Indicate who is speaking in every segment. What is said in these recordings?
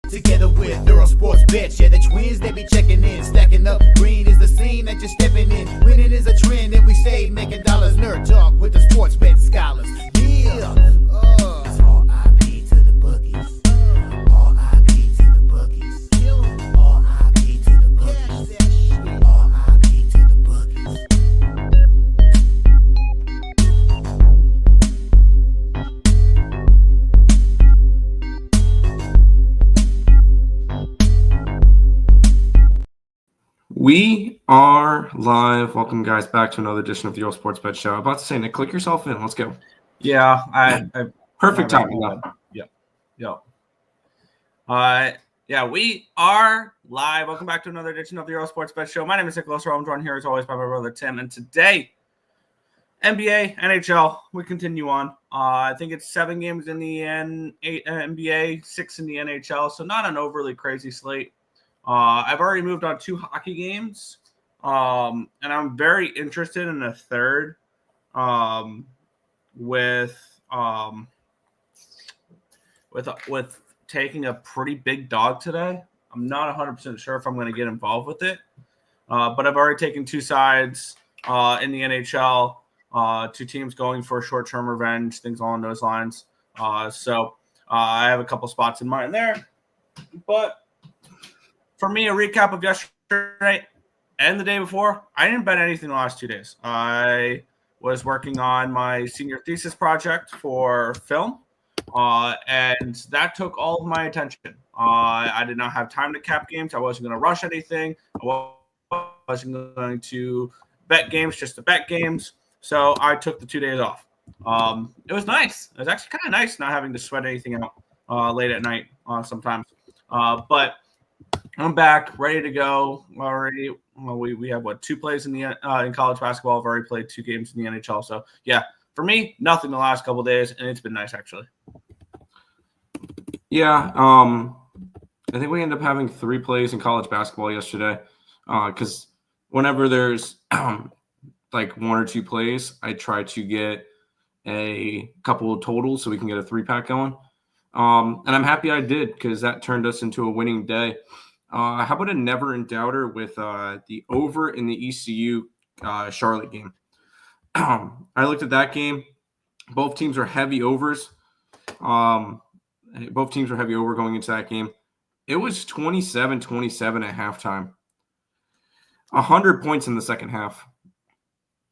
Speaker 1: Together with Earle Sports Bets, yeah, the twins, they be checking in. Stacking up, green is the scene that you're stepping in. Winning is a trend, and we stay making dollars. Nerd talk with the sports bet scholars. Yeah, it's R.I.P. to the bookies. R.I.P. to the bookies. R.I.P. to the bookies. R.I.P. to the bookies.
Speaker 2: We are live. Welcome, guys, back to another edition of the Earle Sports Bet Show. I'm about to say, Nick, click yourself in. Let's go.
Speaker 3: Yeah,
Speaker 2: Perfect timing.
Speaker 3: Yep. Yeah, we are live. Welcome back to another edition of the Earle Sports Bet Show. My name is Nicholas Earle. I'm joined here as always by my brother Tim. And today, NBA, NHL, we continue on. I think it's 7 games in the NBA, 6 in the NHL, so not an overly crazy slate. I've already moved on 2 hockey games, and I'm very interested in a third with taking a pretty big dog today. I'm not 100% sure if I'm going to get involved with it, but I've already taken 2 sides in the NHL, 2 teams going for short-term revenge, things along those lines. So I have a couple spots in mind there, but for me, a recap of yesterday and the day before, I didn't bet anything the last 2 days. I was working on my senior thesis project for film, and that took all of my attention. I did not have time to cap games. I wasn't going to rush anything. I wasn't going to bet games just to bet games. So I took the 2 days off. It was nice. It was actually kind of nice not having to sweat anything out late at night sometimes. But I'm back, ready to go. Already, we have 2 plays in the in college basketball. I've already played 2 games in the NHL. So yeah, for me, nothing the last couple of days, and it's been nice actually.
Speaker 2: Yeah, I think we ended up having 3 plays in college basketball yesterday. Because whenever there's like 1 or 2 plays, I try to get a couple of totals so we can get a 3-pack going. And I'm happy I did because that turned us into a winning day. How about a never in doubter with the over in the ECU Charlotte game? I looked at that game. Both teams are heavy overs. Both teams were heavy over going into that game. It was 27-27 at halftime. 100 points in the second half.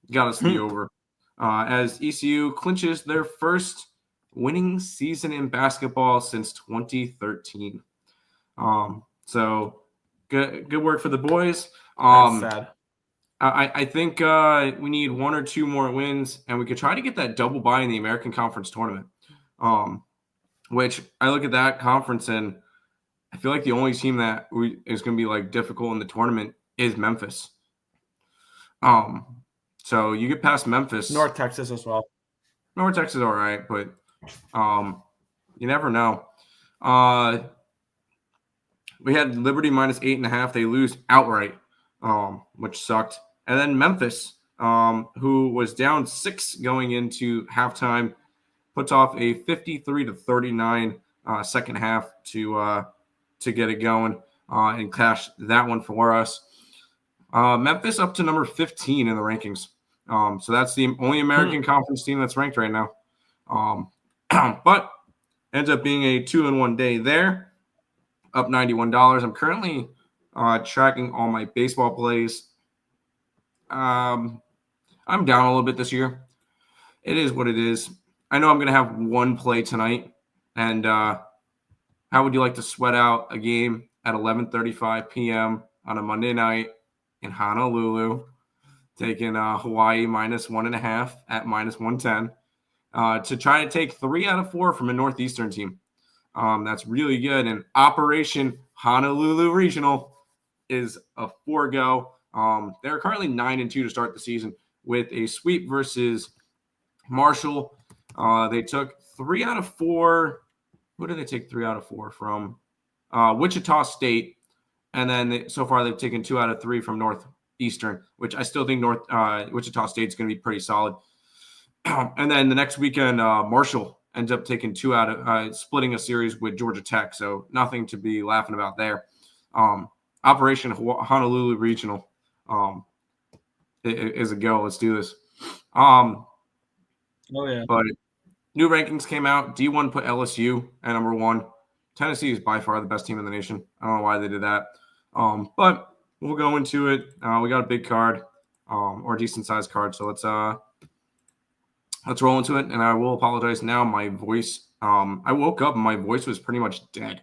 Speaker 2: Got us the over. As ECU clinches their first winning season in basketball since 2013. So good work for the boys.
Speaker 3: That's sad.
Speaker 2: I think we need 1 or 2 more wins, and we could try to get that double bye in the American Conference tournament. Which I look at that conference, and I feel like the only team that is going to be like difficult in the tournament is Memphis. So you get past Memphis,
Speaker 3: North Texas as well.
Speaker 2: North Texas, all right, but you never know. We had Liberty minus 8.5. They lose outright, which sucked. And then Memphis, who was down 6 going into halftime, puts off a 53-39 second half to get it going and cash that one for us. Memphis up to number 15 in the rankings. So that's the only American Conference team that's ranked right now. But ends up being a 2-1 day there, up $91. I'm currently tracking all my baseball plays. I'm down a little bit this year. It is what it is. I know I'm going to have 1 play tonight. And how would you like to sweat out a game at 11:35 p.m. on a Monday night in Honolulu, taking Hawaii minus 1.5 at minus 110 to try to take 3 out of 4 from a Northeastern team? That's really good. And Operation Honolulu Regional is a 4-go. They're currently 9-2 to start the season with a sweep versus Marshall. They took 3 out of 4. Who did they take 3 out of 4 from? Wichita State. And then so far they've taken 2 out of 3 from Northeastern, which I still think Wichita State is going to be pretty solid. And then the next weekend, Marshall ends up taking 2 out of splitting a series with Georgia Tech. So nothing to be laughing about there. Operation Honolulu Regional is a go. Let's do this.
Speaker 3: Oh yeah.
Speaker 2: But new rankings came out. D1 put LSU at number 1. Tennessee is by far the best team in the nation. I don't know why they did that. But we'll go into it. We got a big card, or a decent sized card. So let's roll into it. And I will apologize now. My voice, I woke up and my voice was pretty much dead.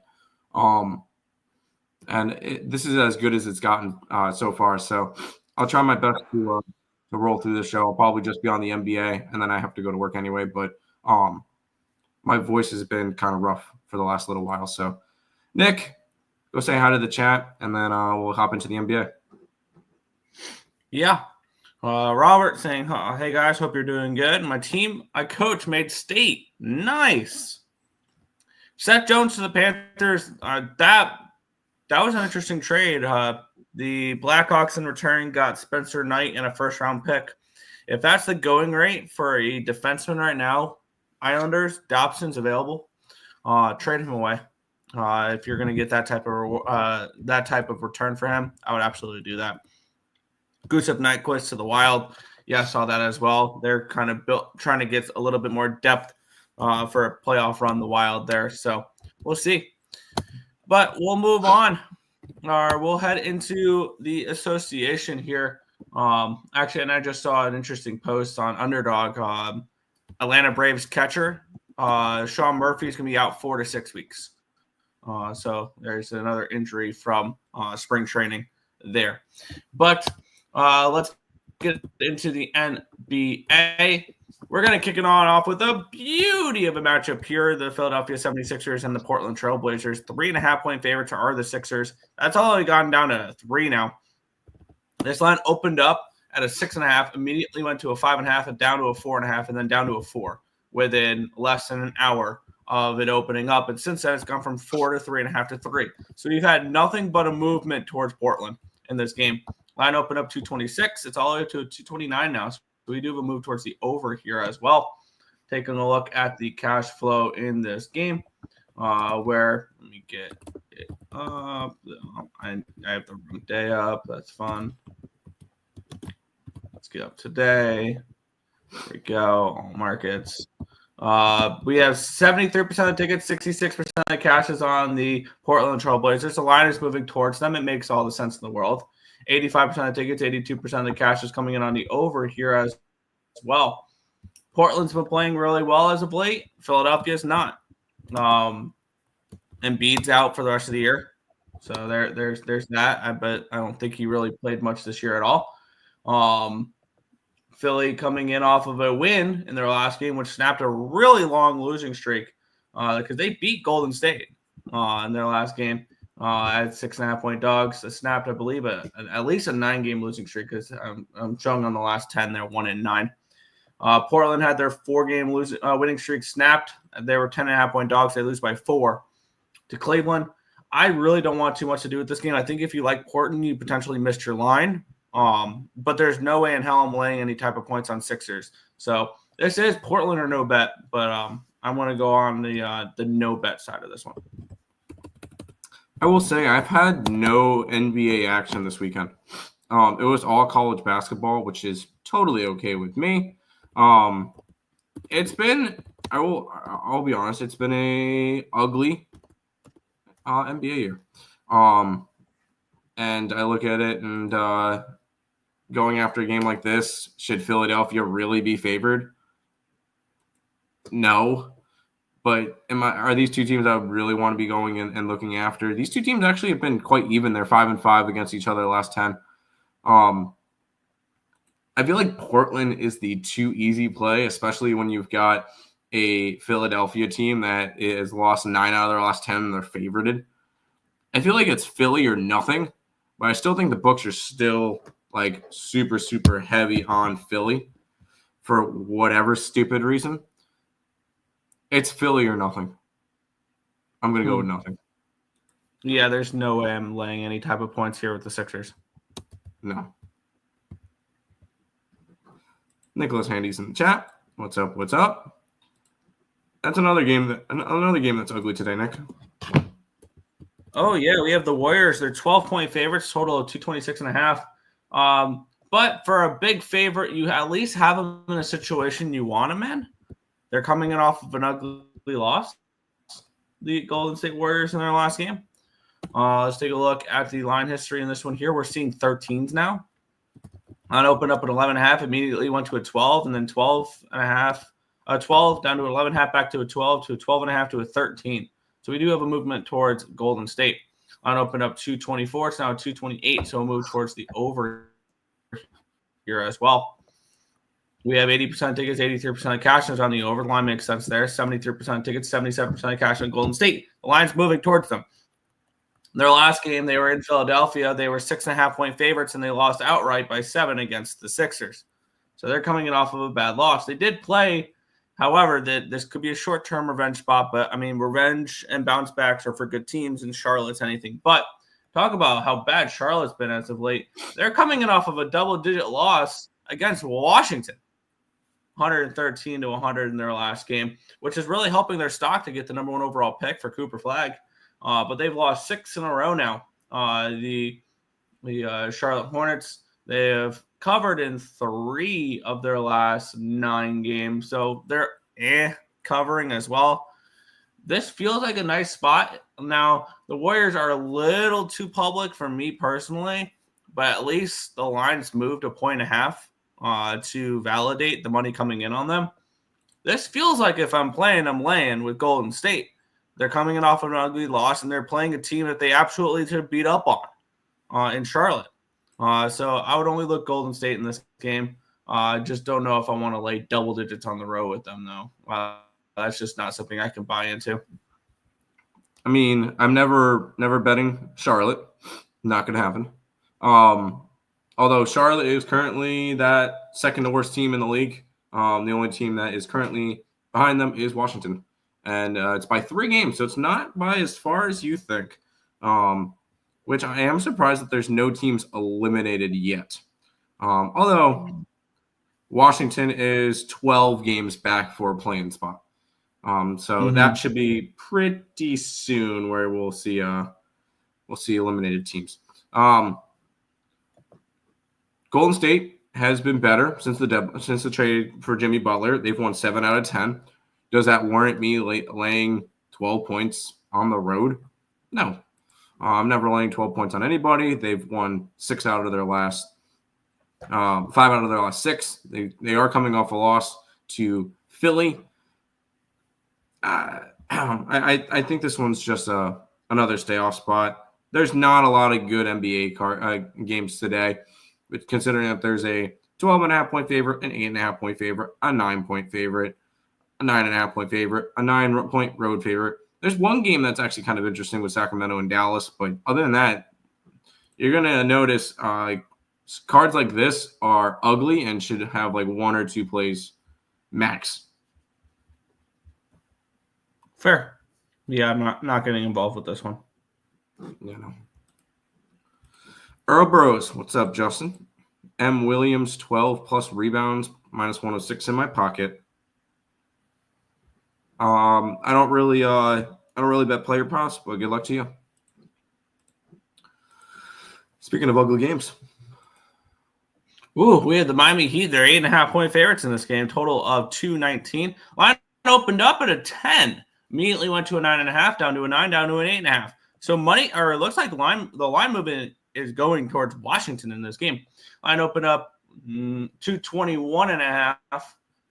Speaker 2: This is as good as it's gotten so far. So I'll try my best to roll through the show. I'll probably just be on the NBA, and then I have to go to work anyway. But my voice has been kind of rough for the last little while. So, Nick, go say hi to the chat, and then we'll hop into the NBA.
Speaker 3: Yeah. Robert saying, hey, guys, hope you're doing good. My team I coach made state. Nice. Seth Jones to the Panthers. That was an interesting trade. The Blackhawks in return got Spencer Knight and a first-round pick. If that's the going rate for a defenseman right now, Islanders, Dobson's available. Trade him away. If you're going to get that type of return for him, I would absolutely do that. Gustav Nyquist to the Wild. Yeah, I saw that as well. They're kind of trying to get a little bit more depth for a playoff run, the Wild there. So we'll see. But we'll move on. We'll head into the association here. Actually, and I just saw an interesting post on Underdog. Atlanta Braves catcher Sean Murphy is going to be out 4 to 6 weeks. So there's another injury from spring training there. But let's get into the NBA. We're going to kick it on off with the beauty of a matchup here. The Philadelphia 76ers and the Portland Trail Blazers. 3.5-point favorites are the Sixers. That's all gotten down to 3 now. This line opened up at a 6.5, immediately went to a 5.5, and down to a 4.5, and then down to a 4 within less than an hour of it opening up. And since then, it's gone from 4 to 3.5 to 3. So you've had nothing but a movement towards Portland in this game. Line opened up 226. It's all the way to 229 now. So we do have a move towards the over here as well. Taking a look at the cash flow in this game, where let me get it up. I have the wrong day up. That's fun. Let's get up today. There we go. All markets. We have 73% of tickets, 66% of the cash is on the Portland Trail Blazers. The line is moving towards them. It makes all the sense in the world. 85% of tickets, 82% of the cash is coming in on the over here as well. Portland's been playing really well as of late. Philadelphia's not. Embiid's out for the rest of the year. So there's that. But I don't think he really played much this year at all. Philly coming in off of a win in their last game, which snapped a really long losing streak because they beat Golden State in their last game at 6.5-point dogs. It snapped, I believe, at least a 9-game losing streak because I'm showing on the last 10 they're 1-9. Portland had their 4-game winning streak snapped. They were 10.5-point dogs. They lose by 4 to Cleveland. I really don't want too much to do with this game. I think if you like Portland, you potentially missed your line. But there's no way in hell I'm laying any type of points on Sixers. So this is Portland or no bet, but I want to go on the no bet side of this one.
Speaker 2: I will say I've had no NBA action this weekend. It was all college basketball, which is totally okay with me. It's been, I'll be honest, it's been a ugly NBA year. And I look at it and going after a game like this, should Philadelphia really be favored? No. But are these two teams I would really want to be going and looking after? These two teams actually have been quite even. They're 5-5 against each other the last 10. I feel like Portland is the too easy play, especially when you've got a Philadelphia team that has lost 9 out of their last 10 and they're favorited. I feel like it's Philly or nothing, but I still think the books are still like super, super heavy on Philly for whatever stupid reason. It's Philly or nothing. I'm going to go with nothing.
Speaker 3: Yeah, there's no way I'm laying any type of points here with the Sixers.
Speaker 2: No. Nicholas Handy's in the chat. What's up? What's up? That's another game that's ugly today, Nick.
Speaker 3: Oh yeah, we have the Warriors. They're 12-point favorites, total of 226.5. But for a big favorite, you at least have them in a situation you want them in. They're coming in off of an ugly loss, the Golden State Warriors in their last game. Let's take a look at the line history in this one here. We're seeing 13s now. On opened up at 11.5, immediately went to a 12, and then 12.5, 12 down to 11.5, back to a 12, to a 12.5, to a 13. So we do have a movement towards Golden State. On opened up 224, it's now 228, so we'll move towards the over here as well. We have 80% tickets, 83% of cash is on the over. The line makes sense there. 73% tickets, 77% of cash on Golden State. The line's moving towards them. Their last game, they were in Philadelphia. They were 6.5-point favorites, and they lost outright by 7 against the Sixers. So they're coming in off of a bad loss. They did play, however, that this could be a short-term revenge spot. But, I mean, revenge and bounce backs are for good teams, and Charlotte's anything but. Talk about how bad Charlotte's been as of late. They're coming in off of a double-digit loss against Washington. 113-100 in their last game, which is really helping their stock to get the number 1 overall pick for Cooper Flagg. But they've lost 6 in a row now. The Charlotte Hornets, they have covered in 3 of their last 9 games. So they're covering as well. This feels like a nice spot. Now, the Warriors are a little too public for me personally, but at least the line's moved 1.5 to validate the money coming in on them. This feels like if I'm playing, I'm laying with Golden State. They're coming in off of an ugly loss, and they're playing a team that they absolutely should beat up on in Charlotte. So I would only look Golden State in this game. Just don't know if I want to lay double digits on the road with them, though. That's just not something I can buy into.
Speaker 2: I mean, I'm never betting Charlotte. Not going to happen. Although Charlotte is currently that second to worst team in the league. The only team that is currently behind them is Washington. And it's by 3 games, so it's not by as far as you think, which I am surprised that there's no teams eliminated yet. Although Washington is 12 games back for a play-in spot. So that should be pretty soon where we'll see eliminated teams. Golden State has been better since the trade for Jimmy Butler. They've won 7 out of 10. Does that warrant me laying 12 points on the road? No. I'm never laying 12 points on anybody. They've won 5 out of their last 6. They are coming off a loss to Philly. I think this one's just another stay-off spot. There's not a lot of good NBA games today, but considering that there's a 12.5-point favorite, an 8.5-point favorite, a 9-point favorite, a 9.5-point favorite, a 9-point road favorite. There's one game that's actually kind of interesting with Sacramento and Dallas, but other than that, you're going to notice cards like this are ugly and should have like 1 or 2 plays max.
Speaker 3: Fair. Yeah, I'm not getting involved with this one.
Speaker 2: You know. Earle Bros, what's up, Justin? M. Williams, 12 plus rebounds, minus 106 in my pocket. I don't really bet player props, but good luck to you. Speaking of ugly games.
Speaker 3: Ooh, we had the Miami Heat. They're 8.5-point favorites in this game, total of 219. Line opened up at a 10. Immediately went to a 9.5, down to a 9, down to an 8.5. So it looks like the line movement is going towards Washington in this game. Line opened up 221.5,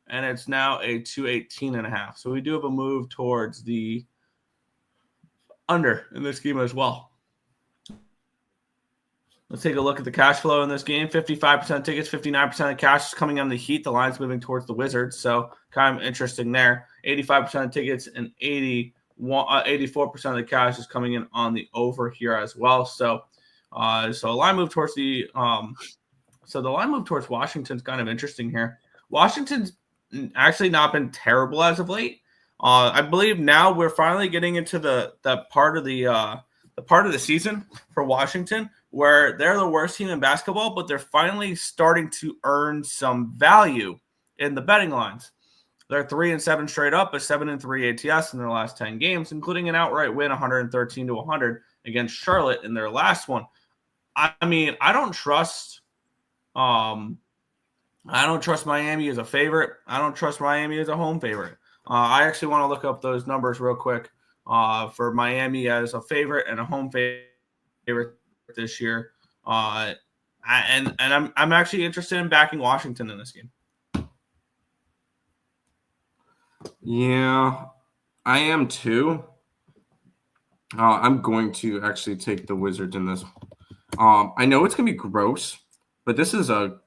Speaker 3: and it's now a 218.5. So we do have a move towards the under in this game as well. Let's take a look at the cash flow in this game. 55% tickets, 59% of cash is coming on the Heat. The line's moving towards the Wizards, so kind of interesting there. 85% of tickets and 84% of the cash is coming in on the over here as well. So a line move towards the line move towards Washington's kind of interesting here. Washington's actually not been terrible as of late. I believe now we're finally getting into the part of the season for Washington where they're the worst team in basketball, but they're finally starting to earn some value in the betting lines. They're 3-7 straight up, a 7-3 ATS in their last 10 games, including an outright win 113-100 against Charlotte in their last one. I mean, I don't trust Miami as a favorite. I don't trust Miami as a home favorite. I actually want to look up those numbers real quick for Miami as a favorite and a home favorite this year. And I'm actually interested in backing Washington in this game.
Speaker 2: Yeah, I am too. I'm going to actually take the Wizards in this. I know it's going to be gross, but this is a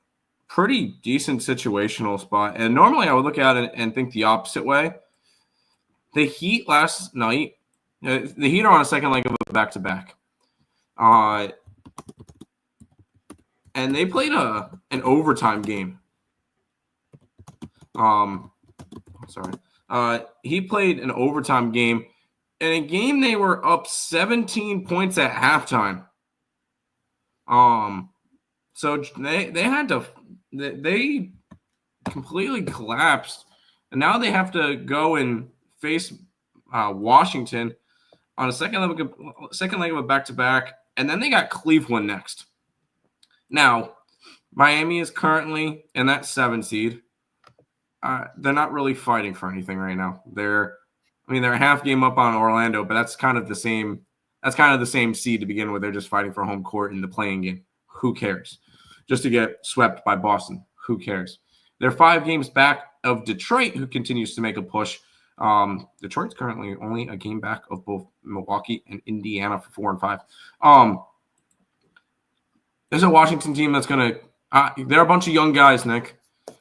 Speaker 2: pretty decent situational spot. And normally I would look at it and think the opposite way. The Heat last night, the Heat are on a second leg of a back-to-back. And they played an overtime game. He played an overtime game. In a game they were up 17 points at halftime. So they completely collapsed, and now they have to go and face Washington on a second leg of a back-to-back, and then they got Cleveland next. Now, Miami is currently in that 7 seed. They're not really fighting for anything right now. They're a half game up on Orlando, but that's kind of the same. That's kind of the same seed to begin with. They're just fighting for home court in the playing game. Who cares? Just to get swept by Boston. Who cares? They're 5 games back of Detroit, who continues to make a push. Detroit's currently only a game back of both Milwaukee and Indiana for 4 and 5. There's a Washington team that's going to they're a bunch of young guys, Nick.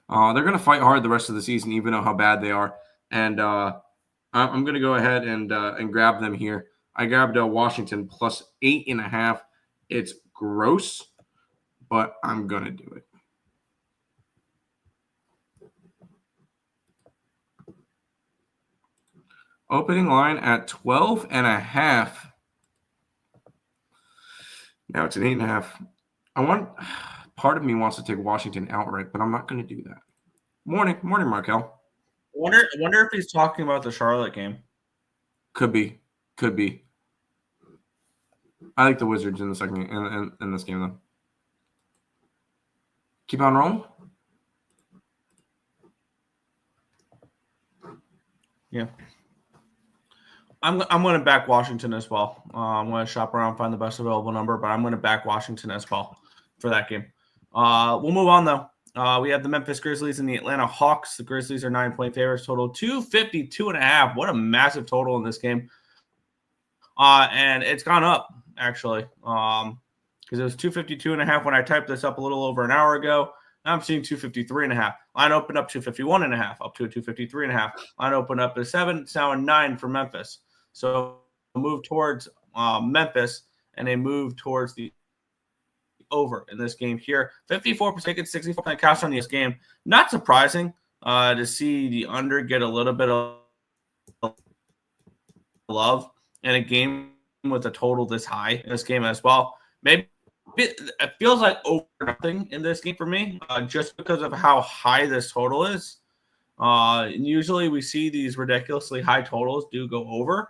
Speaker 2: They're going to fight hard the rest of the season, even though how bad they are. And I'm going to go ahead and grab them here. I grabbed Washington plus 8.5. It's gross, but I'm going to do it. Opening line at 12.5. Now it's an 8.5. Part of me wants to take Washington outright, but I'm not going to do that. Morning, Markel.
Speaker 3: Wonder if he's talking about the Charlotte game.
Speaker 2: Could be. I like the Wizards in the second in this game though. Keep on rolling.
Speaker 3: Yeah. I'm going to back Washington as well. I'm going to shop around, find the best available number, but I'm going to back Washington as well for that game. We'll move on, though. We have the Memphis Grizzlies and the Atlanta Hawks. The Grizzlies are 9-point favorites, total 252.5. What a massive total in this game. And it's gone up, actually, because it was 252.5 when I typed this up a little over an hour ago. Now I'm seeing 253.5. Line opened up 251.5, up to a 253.5. Line opened up to 7. It's now a 9 for Memphis. So a move towards Memphis and a move towards the over in this game here. 54% taken, 64% cash on this game. Not surprising to see the under get a little bit of love in a game with a total this high in this game as well. Maybe it feels like over nothing in this game for me, just because of how high this total is. And usually we see these ridiculously high totals do go over.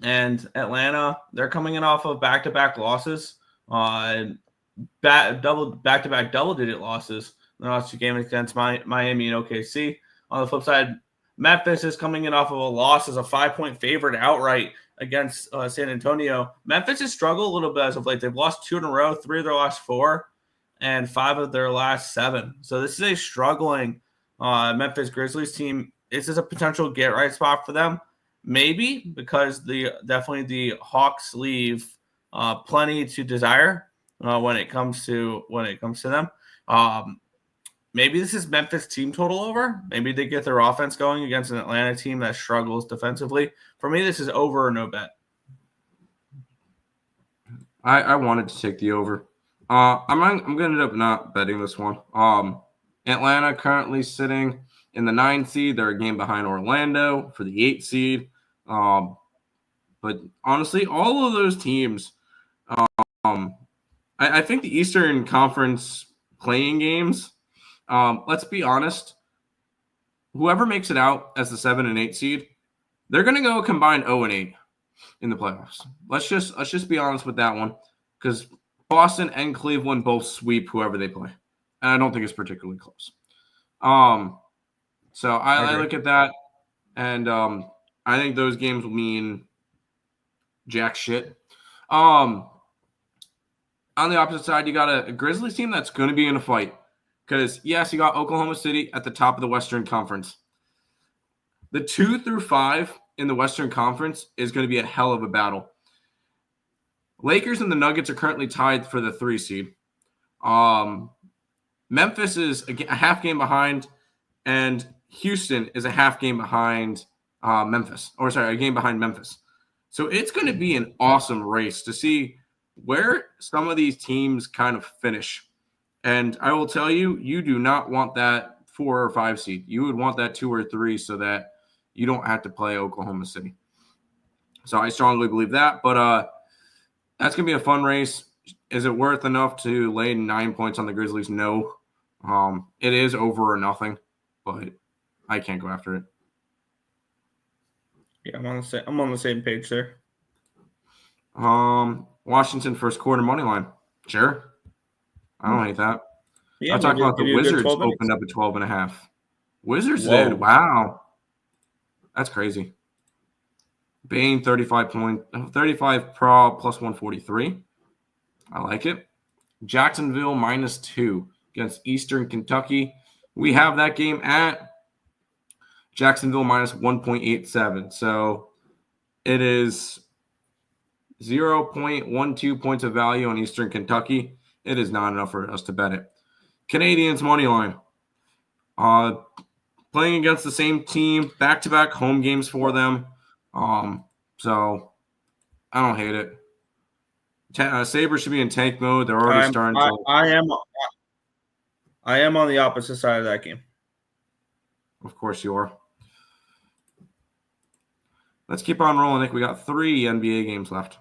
Speaker 3: And Atlanta, they're coming in off of back-to-back losses, back-to-back double-digit losses in the last 2 games against Miami and OKC. On the flip side, Memphis is coming in off of a loss as a 5-point favorite outright against San Antonio. Memphis has struggled a little bit as of late. They've lost 2 in a row, 3 of their last 4, and 5 of their last 7. So this is a struggling Memphis Grizzlies team. This is a potential get-right spot for them. Maybe because definitely the Hawks leave plenty to desire when it comes to them. Maybe this is Memphis team total over. Maybe they get their offense going against an Atlanta team that struggles defensively. For me, this is over or no bet.
Speaker 2: I wanted to take the over. I'm going to end up not betting this one. Atlanta currently sitting in the 9 seed. They're a game behind Orlando for the 8 seed. But honestly, all of those teams, I think the Eastern Conference playing games, let's be honest, whoever makes it out as the 7 and 8 seed, they're going to go combined 0 and 8 in the playoffs. Let's just be honest with that one, because Boston and Cleveland both sweep whoever they play, and I don't think it's particularly close. So I look at that, and I think those games will mean jack shit. On the opposite side, you got a Grizzlies team that's going to be in a fight. Because, yes, you got Oklahoma City at the top of the Western Conference. The 2 through 5 in the Western Conference is going to be a hell of a battle. Lakers and the Nuggets are currently tied for the 3 seed. Memphis is a half game behind, and Houston is a half game behind a game behind Memphis. So it's going to be an awesome race to see where some of these teams kind of finish. And I will tell you, you do not want that 4 or 5 seed. You would want that 2 or 3 so that you don't have to play Oklahoma City. So I strongly believe that. But that's going to be a fun race. Is it worth enough to lay 9 points on the Grizzlies? No. It is over or nothing, but I can't go after it.
Speaker 3: Yeah, I'm on the same page there.
Speaker 2: Washington first quarter money line. Sure. I don't hate that.
Speaker 3: Yeah,
Speaker 2: I talked about the Wizards opened up at 12.5. Wizards did. Wow. That's crazy. Bane 35 pro plus 143. I like it. Jacksonville -2 against Eastern Kentucky. We have that game at Jacksonville -1.87. So it is 0.12 points of value on Eastern Kentucky. It is not enough for us to bet it. Canadians money line. Playing against the same team, back-to-back home games for them. So I don't hate it. Sabres should be in tank mode. They're already starting to.
Speaker 3: I am on the opposite side of that game.
Speaker 2: Of course you are. Let's keep on rolling, Nick. We got 3 NBA games left.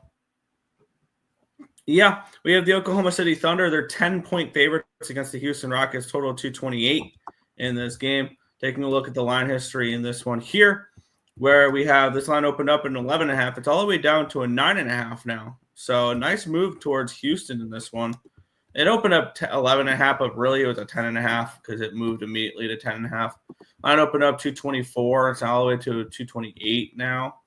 Speaker 3: Yeah, we have the Oklahoma City Thunder. They're 10-point favorites against the Houston Rockets, total of 228 in this game. Taking a look at the line history in this one here, where we have this line opened up at 11.5. It's all the way down to a 9.5 now. So a nice move towards Houston in this one. It opened up to 11.5, but really it was a 10.5 because it moved immediately to 10.5. Line opened up 224. It's all the way to 228 now.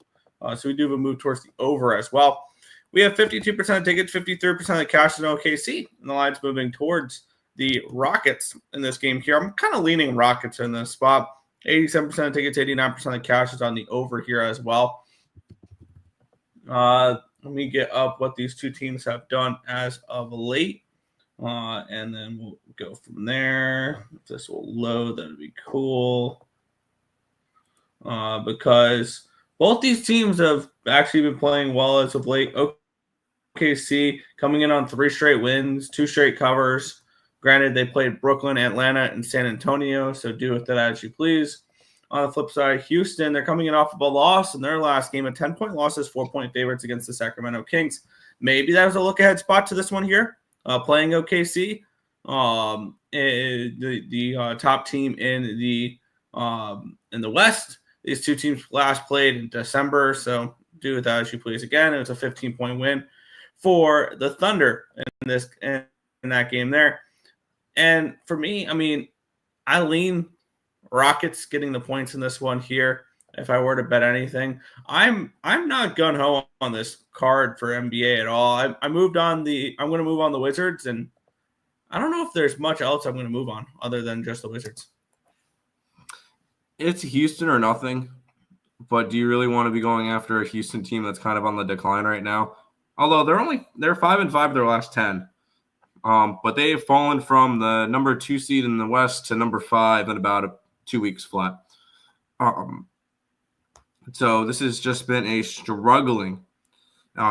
Speaker 3: So we do have a move towards the over as well. We have 52% of tickets, 53% of the cash in OKC, and the line's moving towards the Rockets in this game here. I'm kind of leaning Rockets in this spot. 87% of tickets, 89% of the cash is on the over here as well. Let me get up what these two teams have done as of late, and then we'll go from there. If this will load, that would be cool. Because both these teams have actually been playing well as of late. OKC coming in on 3 straight wins, 2 straight covers. Granted, they played Brooklyn, Atlanta, and San Antonio, so do with that as you please. On the flip side, Houston, they're coming in off of a loss in their last game, a 10-point loss as 4-point favorites against the Sacramento Kings. Maybe that was a look-ahead spot to this one here, playing OKC, the top team in the West. These two teams last played in December, so do with that as you please. Again, it was a 15-point win for the Thunder in that game there. And for me, I mean, I lean Rockets getting the points in this one here. If I were to bet anything, I'm not gun ho on this card for NBA at all. I'm going to move on the Wizards, and I don't know if there's much else I'm going to move on other than just the Wizards.
Speaker 2: It's Houston or nothing, but do you really want to be going after a Houston team that's kind of on the decline right now? Although they're 5-5 their last 10. But they have fallen from the number 2 seed in the West to number 5 in about 2 weeks flat. So this has just been a struggling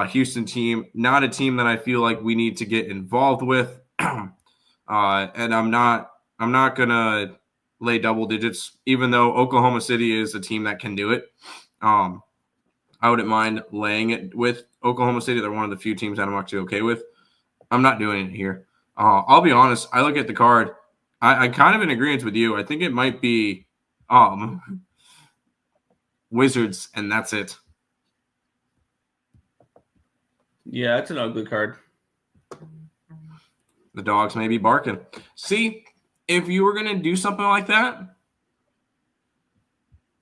Speaker 2: Houston team, not a team that I feel like we need to get involved with. And I'm not gonna lay double digits, even though Oklahoma City is a team that can do it. I wouldn't mind laying it with Oklahoma City. They're one of the few teams that I'm actually okay with. I'm not doing it here. I'll be honest. I look at the card. I kind of in agreement with you. I think it might be Wizards, and that's it.
Speaker 3: Yeah, it's an ugly card.
Speaker 2: The dogs may be barking. See, if you were going to do something like that,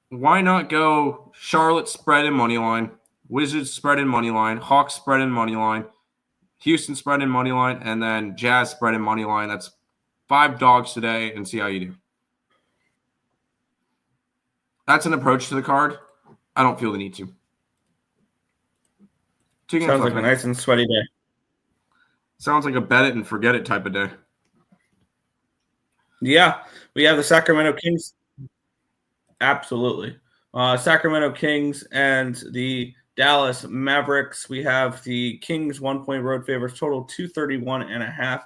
Speaker 2: why not go Charlotte spread and money line, Wizards spread and money line, Hawks spread and money line, Houston spread and money line, and then Jazz spread and money line. That's 5 dogs today, and see how you do. That's an approach to the card. I don't feel the need to.
Speaker 3: Sounds like a nice and sweaty day.
Speaker 2: Sounds like a bet it and forget it type of day.
Speaker 3: Yeah, we have the Sacramento Kings. Absolutely. Sacramento Kings and the Dallas Mavericks. We have the Kings 1-point road favorites, total 231.5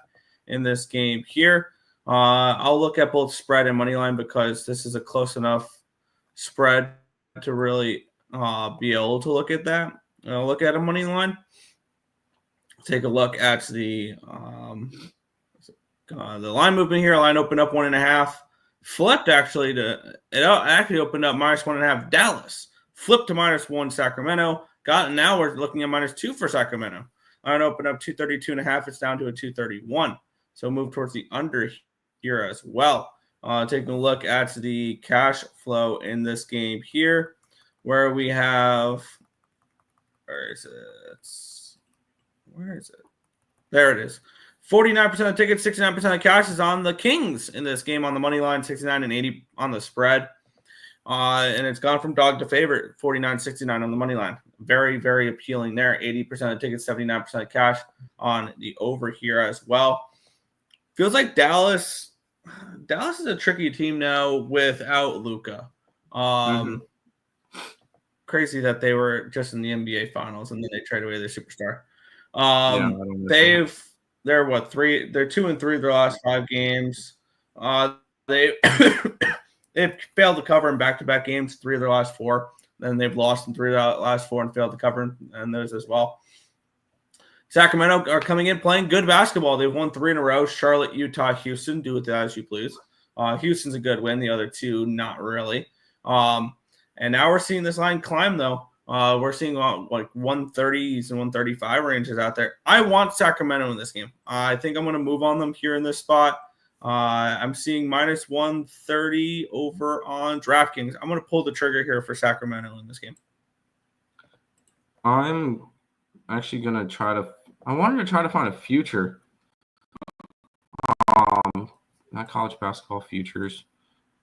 Speaker 3: in this game here. I'll look at both spread and money line because this is a close enough spread to really be able to look at that. Look at a money line. Take a look at the line movement here. Line opened up 1.5. Flipped actually to it actually opened up -1.5. Dallas flipped to -1. Sacramento now we're looking at -2 for Sacramento. Line opened up 232.5. It's down to a 231. So move towards the under here as well. Taking a look at the cash flow in this game here, where we have where is it? There it is. 49% of tickets, 69% of cash is on the Kings in this game on the money line, 69 and 80 on the spread. And it's gone from dog to favorite, 49-69 on the money line. Very, very appealing there. 80% of tickets, 79% of cash on the over here as well. Feels like Dallas is a tricky team now without Luka. Crazy that they were just in the NBA Finals and then they traded away their superstar. They're 2-3 their last 5 games. They've failed to cover in back-to-back games, 3 of their last 4. Then they've lost in 3 of the last 4 and failed to cover in those as well. Sacramento are coming in playing good basketball. They've won 3 in a row. Charlotte, Utah, Houston. Do with that as you please. Houston's a good win. The other 2, not really. And now we're seeing this line climb, though. We're seeing like 130s and 135 ranges out there. I want Sacramento in this game. I think I'm going to move on them here in this spot. I'm seeing -130 over on DraftKings. I'm going to pull the trigger here for Sacramento in this game.
Speaker 2: I'm actually going to I wanted to try to find a future. Not college basketball futures.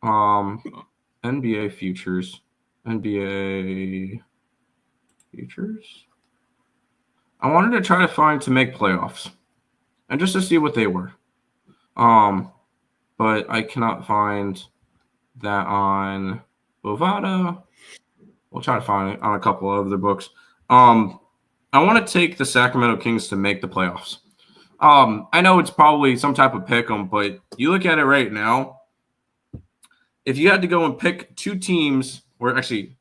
Speaker 2: NBA futures. NBA futures. I wanted to try to find to make playoffs and just to see what they were. But I cannot find that on Bovada. We'll try to find it on a couple of other books. I want to take the Sacramento Kings to make the playoffs. I know it's probably some type of pick 'em, but you look at it right now. If you had to go and pick 2 teams, or actually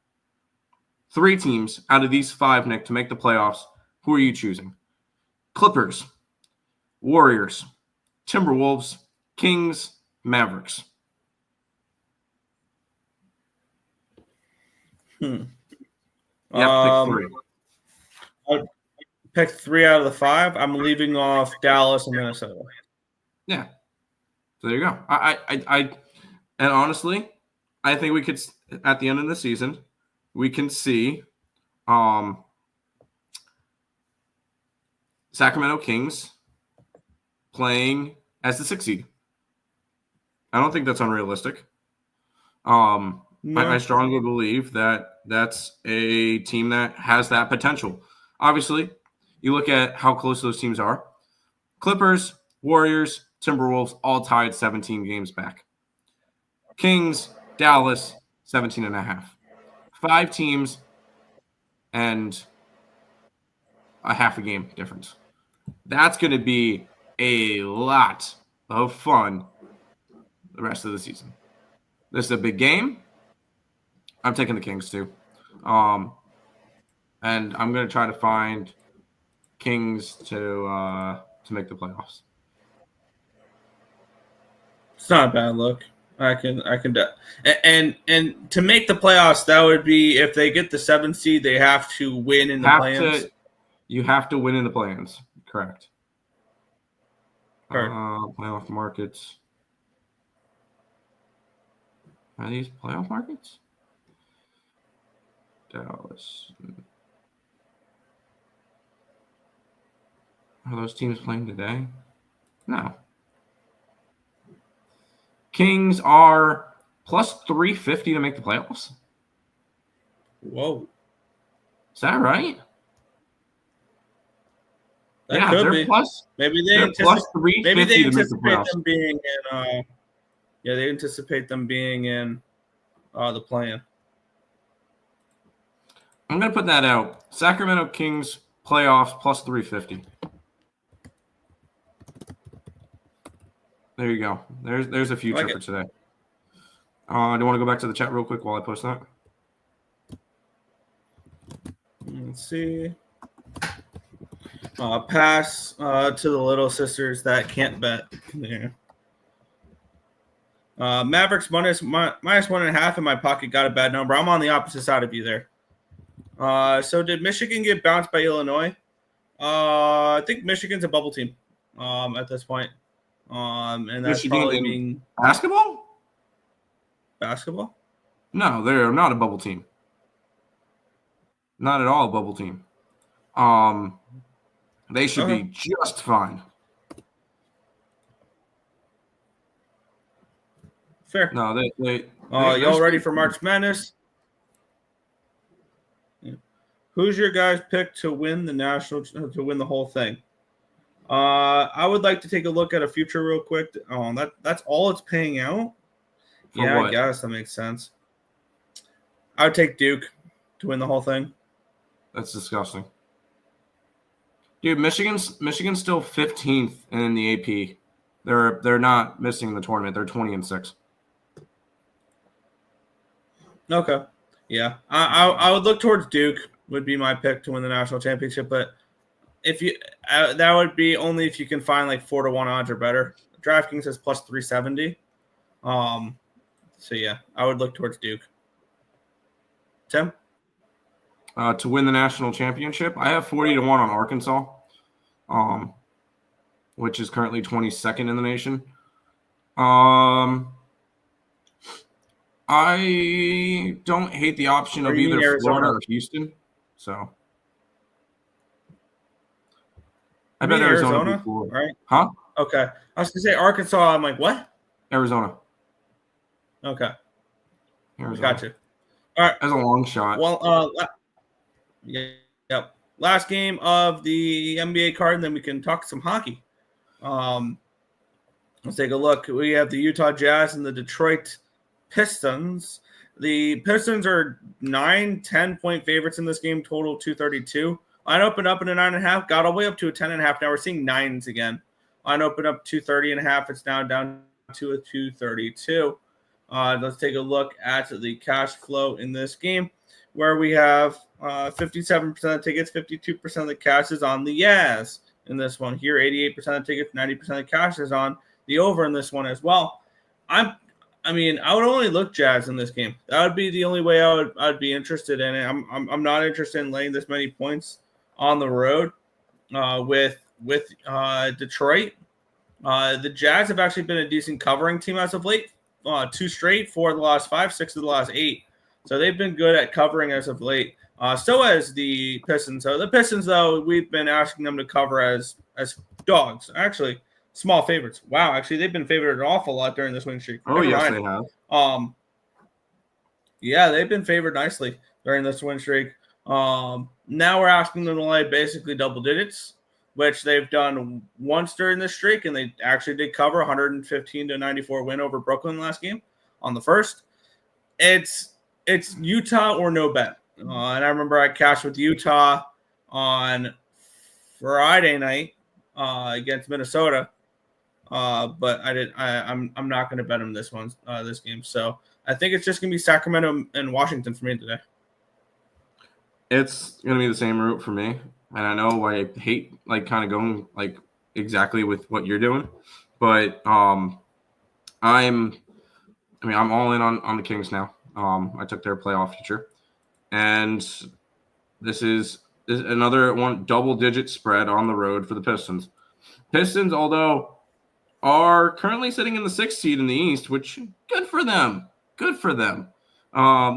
Speaker 2: 3 teams out of these 5, Nick, to make the playoffs, who are you choosing? Clippers, Warriors, Timberwolves, Kings, Mavericks. You have to pick 3.
Speaker 3: I'll pick 3 out of the 5. I'm leaving off Dallas and Minnesota.
Speaker 2: Yeah. So there you go. And honestly, I think we could, at the end of the season, we can see Sacramento Kings playing as the 6th seed. I don't think that's unrealistic. No. I strongly believe that that's a team that has that potential. Obviously, you look at how close those teams are. Clippers, Warriors, Timberwolves, all tied 17 games back. Kings, Dallas, 17.5. 5 teams and a half a game difference. That's going to be a lot of fun the rest of the season. This is a big game. I'm taking the Kings too. And I'm going to try to find Kings to make the playoffs.
Speaker 3: It's not a bad look. And to make the playoffs, that would be if they get the 7th seed, they have to win in the play-ins.
Speaker 2: You have to win in the play-ins. Correct.
Speaker 3: Correct.
Speaker 2: Playoff markets. Are these playoff markets? Dallas. Are those teams playing today? No. Kings are plus 350 to make the playoffs.
Speaker 3: Whoa.
Speaker 2: Is that right?
Speaker 3: That could be. Maybe they anticipate them being in. They anticipate them being in the play-in.
Speaker 2: I'm going to put that out. Sacramento Kings playoffs plus 350. There you go. There's a future for today. Do you want to go back to the chat real quick while I post that?
Speaker 3: Let's see. Pass to the little sisters that can't bet. Yeah. Mavericks minus 1.5 in my pocket got a bad number. I'm on the opposite side of you there. So did Michigan get bounced by Illinois? I think Michigan's a bubble team at this point. And that's
Speaker 2: Michigan
Speaker 3: probably being basketball?
Speaker 2: No, they're not a bubble team. Not at all a bubble team. They should be just fine.
Speaker 3: Fair.
Speaker 2: No, they
Speaker 3: y'all ready for March Madness? Yeah. Who's your guys' pick to win the whole thing? I would like to take a look at a future real quick. That's all it's paying out.
Speaker 2: For what?
Speaker 3: I guess that makes sense. I would take Duke to win the whole thing.
Speaker 2: That's disgusting. Dude, Michigan's still 15th in the AP. They're not missing the tournament. They're 20-6.
Speaker 3: Okay. Yeah. I would look towards Duke would be my pick to win the national championship, but if you that would be only if you can find like 4-1 odds or better. DraftKings says plus 370. So yeah, I would look towards Duke. Tim?
Speaker 2: To win the national championship, I have 40-1 on Arkansas, which is currently 22nd in the nation. I don't hate the option of either Florida or Houston, so I bet Arizona.
Speaker 3: Right?
Speaker 2: Huh?
Speaker 3: Okay. I was gonna say Arkansas. I'm like, what?
Speaker 2: Arizona.
Speaker 3: Okay.
Speaker 2: Arizona.
Speaker 3: Gotcha. All right.
Speaker 2: That's a long shot.
Speaker 3: Well, yep. Last game of the NBA card, and then we can talk some hockey. Let's take a look. We have the Utah Jazz and the Detroit Pistons. The Pistons are 9-10-point favorites in this game, total 232. Line opened up in a 9.5, got all the way up to a 10.5. Now we're seeing 9s again. Line opened up 230.5. It's now down to a 232. Let's take a look at the cash flow in this game, where we have 57% of tickets, 52% of the cash is on the Jazz in this one. Here, 88% of tickets, 90% of cash is on the over in this one as well. I would only look Jazz in this game. That would be the only way I'd be interested in it. I'm not interested in laying this many points on the road with Detroit. The Jazz have actually been a decent covering team as of late. 2 straight, 4 of the last 5, 6 of the last 8. So they've been good at covering as of late. So as the Pistons. So the Pistons, though, we've been asking them to cover as dogs. Actually, small favorites. Wow, actually, they've been favored an awful lot during this winning streak.
Speaker 2: Oh, yes, they have.
Speaker 3: Yeah, they've been favored nicely during this win streak. Now we're asking them to lay basically double digits, which they've done once during this streak, and they actually did cover 115-94 win over Brooklyn last game on the first. It's Utah or no bet. And I remember I cashed with Utah on Friday night against Minnesota, but I'm not going to bet them this game. So I think it's just going to be Sacramento and Washington for me today.
Speaker 2: It's going to be the same route for me. And I know I hate kind of going exactly with what you're doing, but I'm I mean, I'm all in on the Kings now. I took their playoff future. And this is another one double-digit spread on the road for the Pistons. Pistons, although, are currently sitting in the 6th seed in the East, which good for them. Good for them.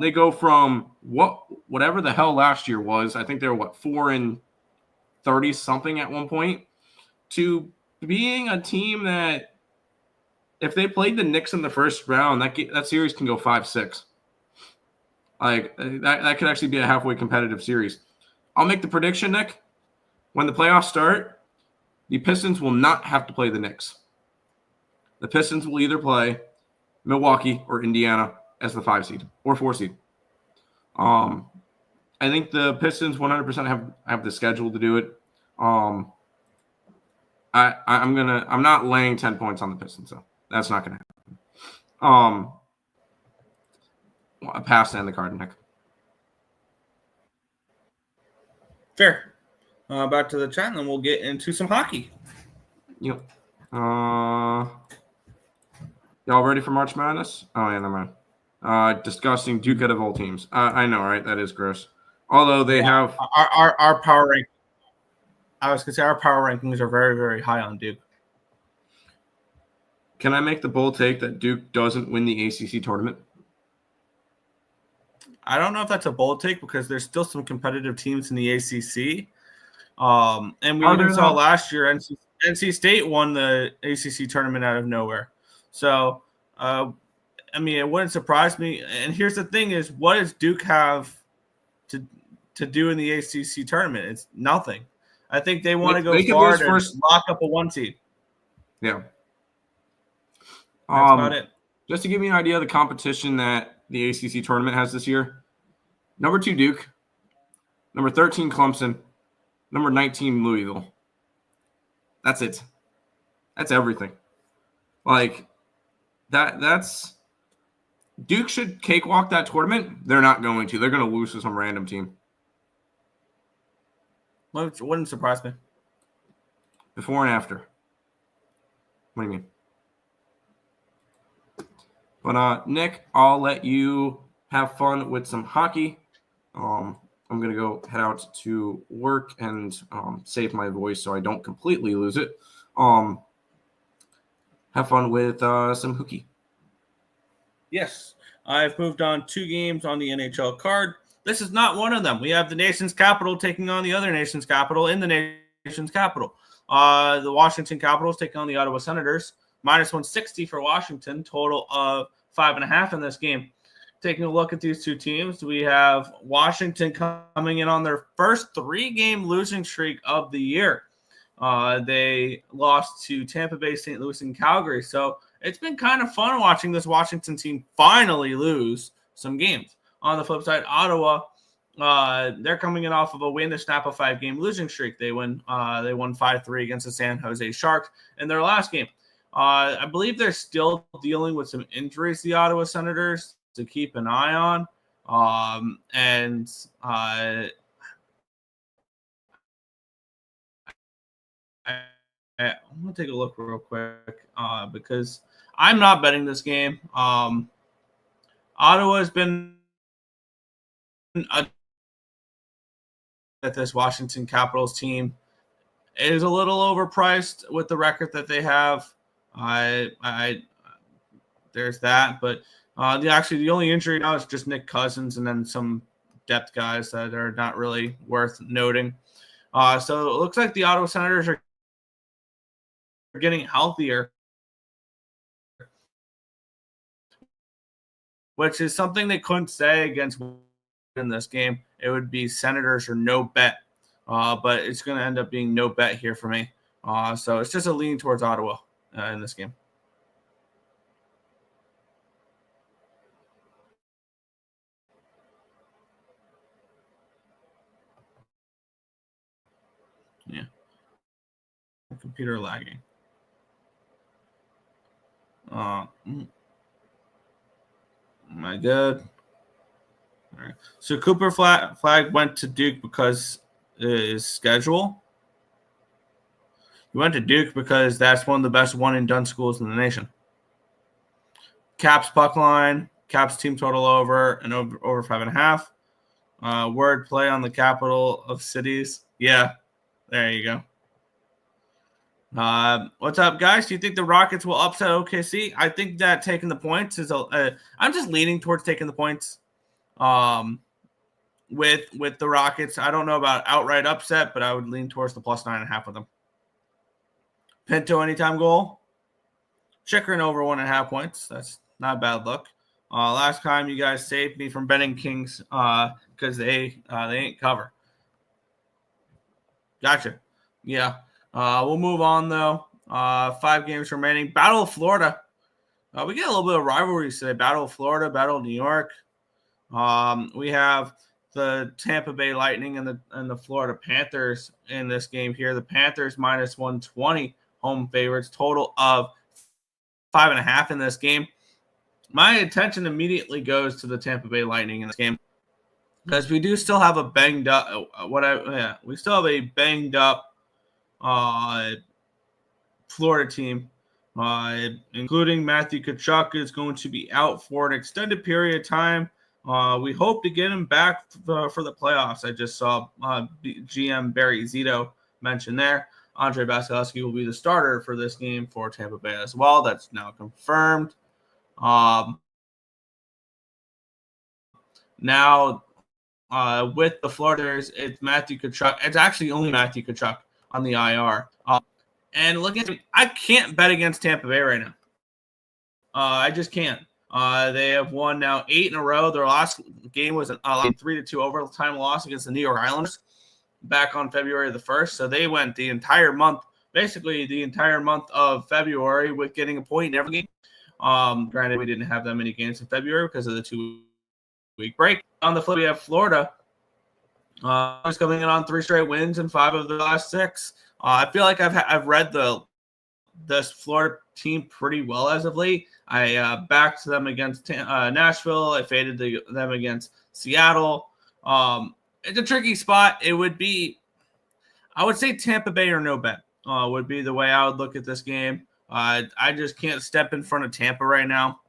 Speaker 2: They go from whatever the hell last year was. I think they were 4-30 something at one point, to being a team that if they played the Knicks in the first round, that series can go 5-6. Like that could actually be a halfway competitive series. I'll make the prediction, Nick. When the playoffs start, the Pistons will not have to play the Knicks. The Pistons will either play Milwaukee or Indiana as the 5 seed or 4 seed. I think the Pistons 100% have the schedule to do it. I'm not laying 10 points on the Pistons, so that's not gonna happen. A pass and the card, Nick.
Speaker 3: Fair. Back to the chat, and then we'll get into some hockey.
Speaker 2: Yep. Y'all ready for March Madness? Oh yeah, never mind. Disgusting Duke out of all teams. I know, right? That is gross. Although they have
Speaker 3: our power rank. I was gonna say our power rankings are very, very high on Duke.
Speaker 2: Can I make the bold take that Duke doesn't win the ACC tournament?
Speaker 3: I don't know if that's a bold take because there's still some competitive teams in the ACC. And we even saw last year NC State won the ACC tournament out of nowhere. So, I mean, it wouldn't surprise me. And here's the thing is, what does Duke have to do in the ACC tournament? It's nothing. I think they want to go far to lock up a 1 seed.
Speaker 2: Yeah.
Speaker 3: That's about it.
Speaker 2: Just to give you an idea of the competition that the ACC tournament has this year, number 2 Duke, number 13 Clemson, number 19 Louisville. That's it. That's everything. Like that's Duke should cakewalk that tournament. They're not going to. They're going to lose to some random team.
Speaker 3: Wouldn't surprise me.
Speaker 2: Before and after. What do you mean? But Nick, I'll let you have fun with some hockey. I'm going to go head out to work and save my voice so I don't completely lose it. Have fun with some hooky. Yes.
Speaker 3: I've moved on 2 games on the NHL card. This is not one of them. We have the nation's capital taking on the other nation's capital in the nation's capital. The Washington Capitals taking on the Ottawa Senators. Minus 160 for Washington, total of 5.5 in this game. Taking a look at these 2 teams, we have Washington coming in on their first 3-game losing streak of the year. They lost to Tampa Bay, St. Louis, and Calgary. So it's been kind of fun watching this Washington team finally lose some games. On the flip side, Ottawa, they're coming in off of a win to snap a 5-game losing streak. They won 5-3 against the San Jose Sharks in their last game. I believe they're still dealing with some injuries, the Ottawa Senators, to keep an eye on. I'm going to take a look real quick because I'm not betting this game. Ottawa has been that this Washington Capitals team is a little overpriced with the record that they have. There's that, but the only injury now is just Nick Cousins and then some depth guys that are not really worth noting. So it looks like the Ottawa Senators are getting healthier, which is something they couldn't say against in this game. It would be Senators or no bet, but it's going to end up being no bet here for me. So it's just a lean towards Ottawa in this game. Yeah. Computer lagging. Am I good? All right. So Cooper Flag went to Duke because his schedule. He went to Duke because that's one of the best one-and-done schools in the nation. Caps puck line, Caps team total over and over 5.5. Word play on the capital of cities. Yeah, there you go. What's up, guys? Do you think the Rockets will upset OKC? I think that taking the points is I'm just leaning towards taking the points. With the Rockets, I don't know about outright upset, but I would lean towards the plus 9.5 with them. Pinto anytime goal. Chikrin over 1.5 points. That's not a bad look. Last time you guys saved me from betting Kings because they ain't cover. Gotcha. Yeah. We'll move on though. 5 games remaining. Battle of Florida. We get a little bit of rivalries today. Battle of Florida, Battle of New York. We have the Tampa Bay Lightning and the Florida Panthers in this game here. The Panthers minus 120 home favorites, total of 5.5 in this game. My attention immediately goes to the Tampa Bay Lightning in this game because we do still have a banged up. We still have a banged up Florida team, including Matthew Tkachuk is going to be out for an extended period of time. We hope to get him back for the playoffs. I just saw GM Barry Zito mention there. Andre Vasilevsky will be the starter for this game for Tampa Bay as well. That's now confirmed. Now, with the Floriders, it's Matthew Tkachuk. It's actually only Matthew Tkachuk on the IR. And looking at I can't bet against Tampa Bay right now. I just can't. They have won now 8 in a row. Their last game was a 3-2 overtime loss against the New York Islanders back on February the 1st. So they went the entire month, basically the entire month of February with getting a point in every game. Granted, we didn't have that many games in February because of the 2-week break. On the flip, we have Florida. Who's coming in on 3 straight wins and 5 of the last 6. I feel like I've read this Florida team pretty well as of late. I backed them against Nashville. I faded them against Seattle. It's a tricky spot. It would be, I would say Tampa Bay or no bet would be the way I would look at this game. I just can't step in front of Tampa right now.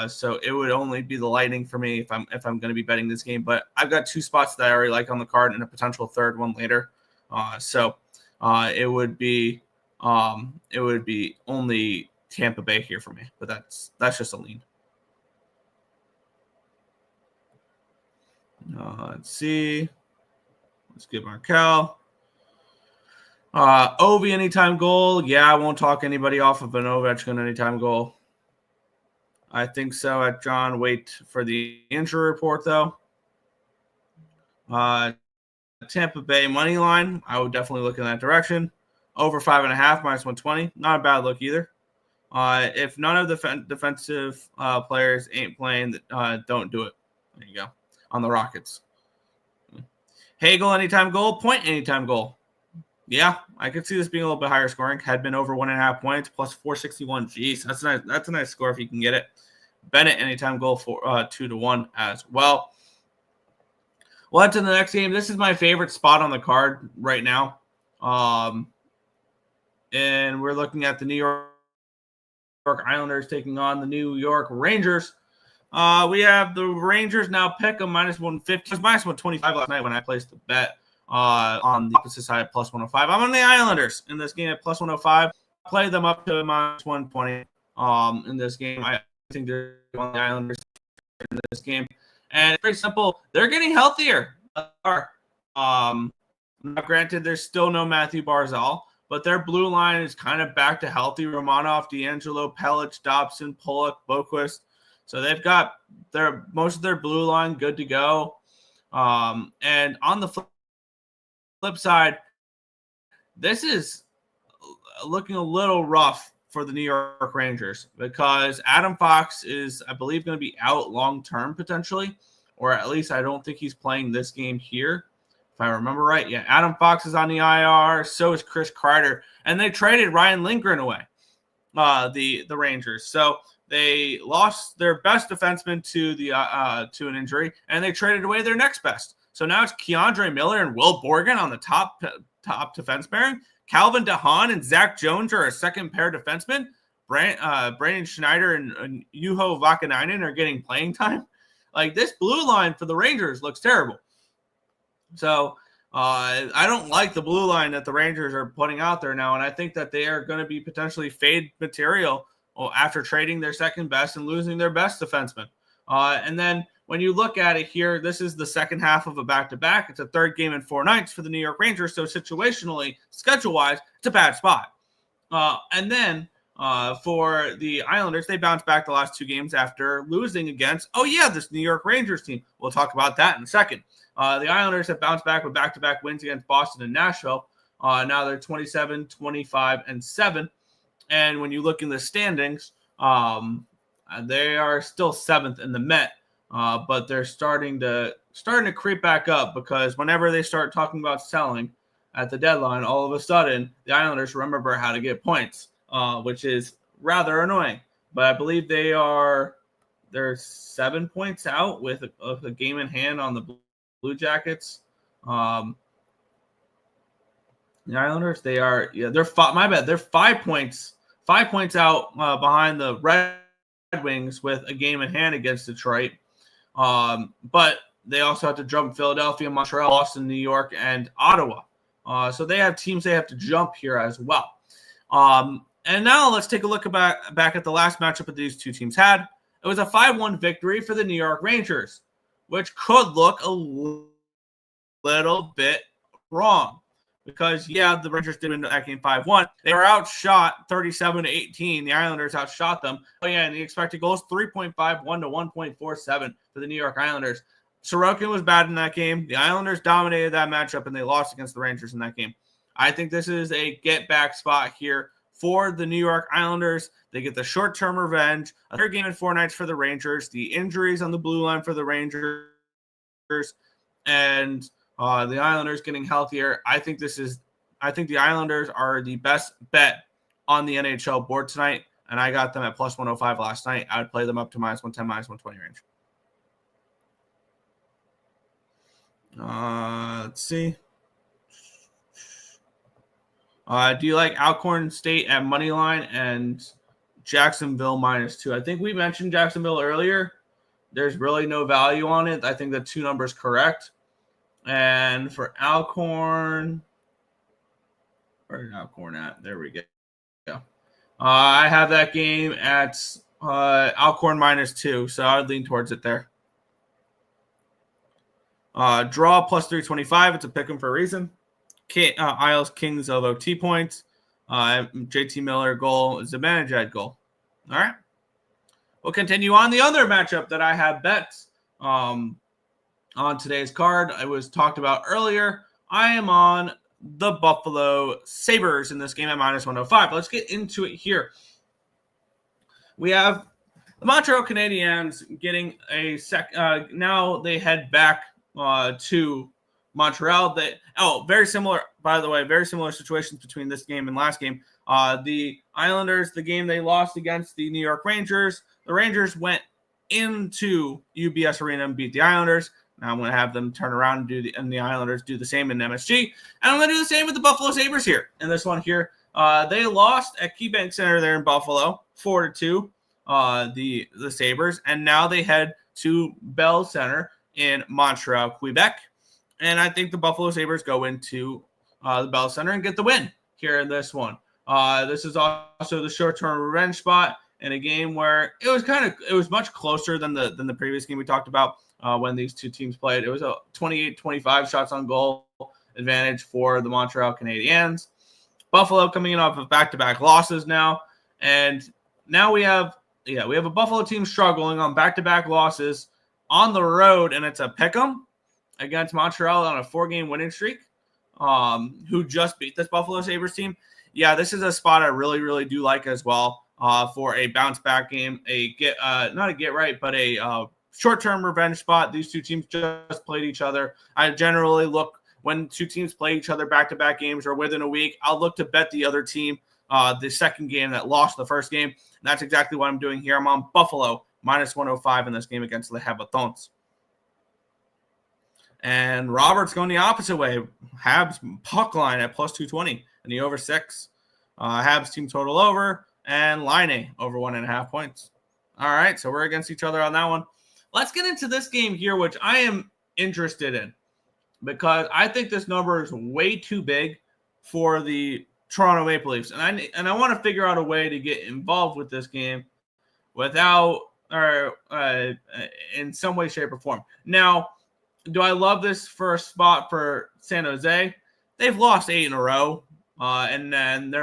Speaker 3: So it would only be the Lightning for me if I'm going to be betting this game. But I've got 2 spots that I already like on the card and a potential third one later. So it would be only Tampa Bay here for me. But that's just a lean. Let's see. Let's get Markel. Ovi anytime goal. Yeah, I won't talk anybody off of an Ovechkin anytime goal. I think so at John. Wait for the injury report, though. Tampa Bay money line. I would definitely look in that direction. Over 5.5, minus 120. Not a bad look either. If none of the defensive players ain't playing, don't do it. There you go. On the Rockets. Hagel anytime goal. Point anytime goal. Yeah, I could see this being a little bit higher scoring. Had been over 1.5 points, plus 461. Jeez, that's nice. That's a nice score if you can get it. Bennett anytime goal for 2-1 as well. Well, on to the next game. This is my favorite spot on the card right now. And we're looking at the New York Islanders taking on the New York Rangers. We have the Rangers now pick them minus 150. It was minus 125 last night when I placed the bet on the opposite side at plus 105. I'm on the Islanders in this game at plus 105. Play them up to minus 120 in this game. I think they're on the Islanders in this game. And it's very simple. They're getting healthier. Now, granted, there's still no Matthew Barzal, but their blue line is kind of back to healthy. Romanov, D'Angelo, Pellich, Dobson, Pollock, Boquist. So they've got most of their blue line good to go. And on the flip side, this is looking a little rough for the New York Rangers because Adam Fox is, I believe, going to be out long-term potentially, or at least I don't think he's playing this game here. If I remember right, yeah, Adam Fox is on the IR. So is Chris Kreider, and they traded Ryan Lindgren away. The Rangers, so they lost their best defenseman to an injury, and they traded away their next best. So now it's Keandre Miller and Will Borgen on the top defense pairing. Calvin DeHaan and Zach Jones are a second pair defenseman. Brandon Schneider and Juho Vakanainen are getting playing time. Like, this blue line for the Rangers looks terrible. So I don't like the blue line that the Rangers are putting out there now, and I think that they are going to be potentially fade material after trading their second best and losing their best defenseman. And then when you look at it here, this is the second half of a back-to-back. It's a third game in 4 nights for the New York Rangers, so situationally, schedule-wise, it's a bad spot. And then for the Islanders, they bounced back the last 2 games after losing against, this New York Rangers team. We'll talk about that in a second. The Islanders have bounced back with back-to-back wins against Boston and Nashville. Now they're 27, 25, and 7. And when you look in the standings, they are still 7th in the Met, but they're starting to creep back up, because whenever they start talking about selling at the deadline, all of a sudden the Islanders remember how to get points, which is rather annoying. But I believe they're 7 points out with a game in hand on the Blue Jackets. The Islanders, they're 5 points out behind the Red Wings with a game in hand against Detroit. But they also have to jump Philadelphia, Montreal, Boston, New York, and Ottawa. So they have teams they have to jump here as well. And now let's take a look back at the last matchup that these two teams had. It was a 5-1 victory for the New York Rangers, which could look a little bit wrong, because, the Rangers did win that game 5-1. They were outshot 37-18. The Islanders outshot them. And the expected goals, 3.51 to 1.47 for the New York Islanders. Sorokin was bad in that game. The Islanders dominated that matchup, and they lost against the Rangers in that game. I think this is a get-back spot here for the New York Islanders. They get the short-term revenge. A third game in 4 nights for the Rangers. The injuries on the blue line for the Rangers. And the Islanders getting healthier. I think the Islanders are the best bet on the NHL board tonight, and I got them at plus 105 last night. I would play them up to minus 110, minus 120 range. Let's see. Do you like Alcorn State at money line and Jacksonville -2? I think we mentioned Jacksonville earlier. There's really no value on it. I think the 2 numbers correct. And for Alcorn, where's Alcorn at? There we go. I have that game at Alcorn -2, so I'd lean towards it there. Draw plus 325. It's a pick 'em for a reason. Isles Kings of OT points. JT Miller goal. Zibanejad goal. All right. We'll continue on the other matchup that I have bets on today's card. It was talked about earlier. I am on the Buffalo Sabres in this game at minus 105. Let's get into it here. We have the Montreal Canadiens getting a now they head back to Montreal. Very similar, by the way, very similar situations between this game and last game. The Islanders, the game they lost against the New York Rangers, the Rangers went into UBS Arena and beat the Islanders. Now I'm going to have them turn around and the Islanders do the same in MSG. And I'm going to do the same with the Buffalo Sabres here. And this one here, they lost at KeyBank Center there in Buffalo, 4-2, the Sabres. And now they head to Bell Center in Montreal, Quebec. And I think the Buffalo Sabres go into the Bell Center and get the win here in this one. This is also the short-term revenge spot in a game where it was much closer than the previous game we talked about when these two teams played. It was a 28-25 shots on goal advantage for the Montreal Canadiens. Buffalo coming in off of back-to-back losses now, and now we have a Buffalo team struggling on back-to-back losses on the road, and it's a pick'em against Montreal on a 4-game winning streak, who just beat this Buffalo Sabres team. Yeah, this is a spot I really, really do like as well for a bounce-back game, not a get-right, but a short-term revenge spot. These two teams just played each other. I generally look, when two teams play each other back-to-back games or within a week, I'll look to bet the other team the second game that lost the first game. And that's exactly what I'm doing here. I'm on Buffalo minus 105 in this game against the Habitants. And Robert's going the opposite way. Habs puck line at plus 220 and the over 6. Habs team total over and Line over 1.5 points. All right, so we're against each other on that one. Let's get into this game here, which I am interested in because I think this number is way too big for the Toronto Maple Leafs, and I want to figure out a way to get involved with this game without or in some way, shape, or form. Now, do I love this for a spot for San Jose? They've lost 8 in a row, and then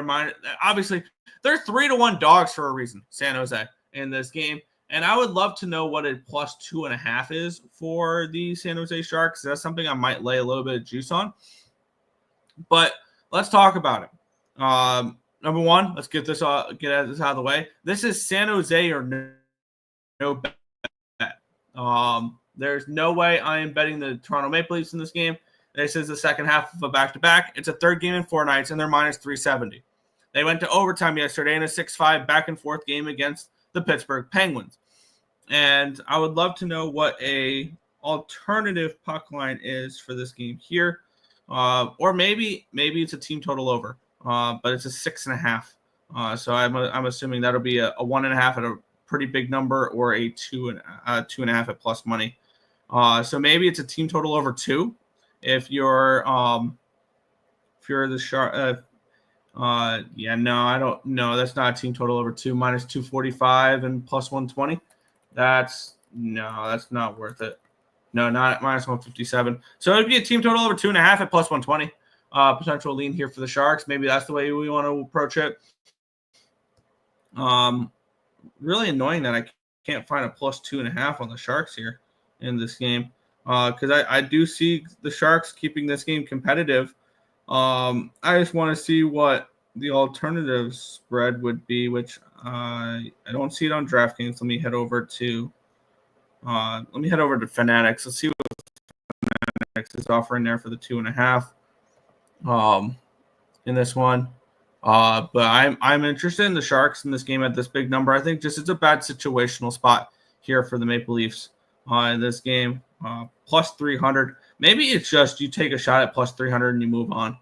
Speaker 3: obviously they're 3-1 dogs for a reason. San Jose in this game. And I would love to know what a plus 2.5 is for the San Jose Sharks. That's something I might lay a little bit of juice on. But let's talk about it. Number one, let's get this out of the way. This is San Jose or no bet. There's no way I am betting the Toronto Maple Leafs in this game. This is the second half of a back-to-back. It's a third game in 4 nights, and they're minus 370. They went to overtime yesterday in a 6-5 back-and-forth game against the Pittsburgh Penguins. And I would love to know what a alternative puck line is for this game here. Or maybe it's a team total over. But it's a 6.5. So I'm assuming that'll be a 1.5 at a pretty big number or a 2.5 at plus money. So maybe it's a team total over 2. If you're the Shark, yeah, no, I don't know. That's not a team total over 2 minus 245 and plus 120. That's not worth it. No, not at minus 157. So it'd be a team total over 2.5 at plus 120. Potential lean here for the Sharks. Maybe that's the way we want to approach it. Really annoying that I can't find a plus 2.5 on the Sharks here in this game. Because I do see the Sharks keeping this game competitive. I just want to see what the alternative spread would be, which I don't see it on DraftKings. Let me head over to Fanatics. Let's see what Fanatics is offering there for the 2.5 in this one. But I'm interested in the Sharks in this game at this big number. I think just it's a bad situational spot here for the Maple Leafs in this game. Plus 300. Maybe it's just you take a shot at plus 300 and you move on.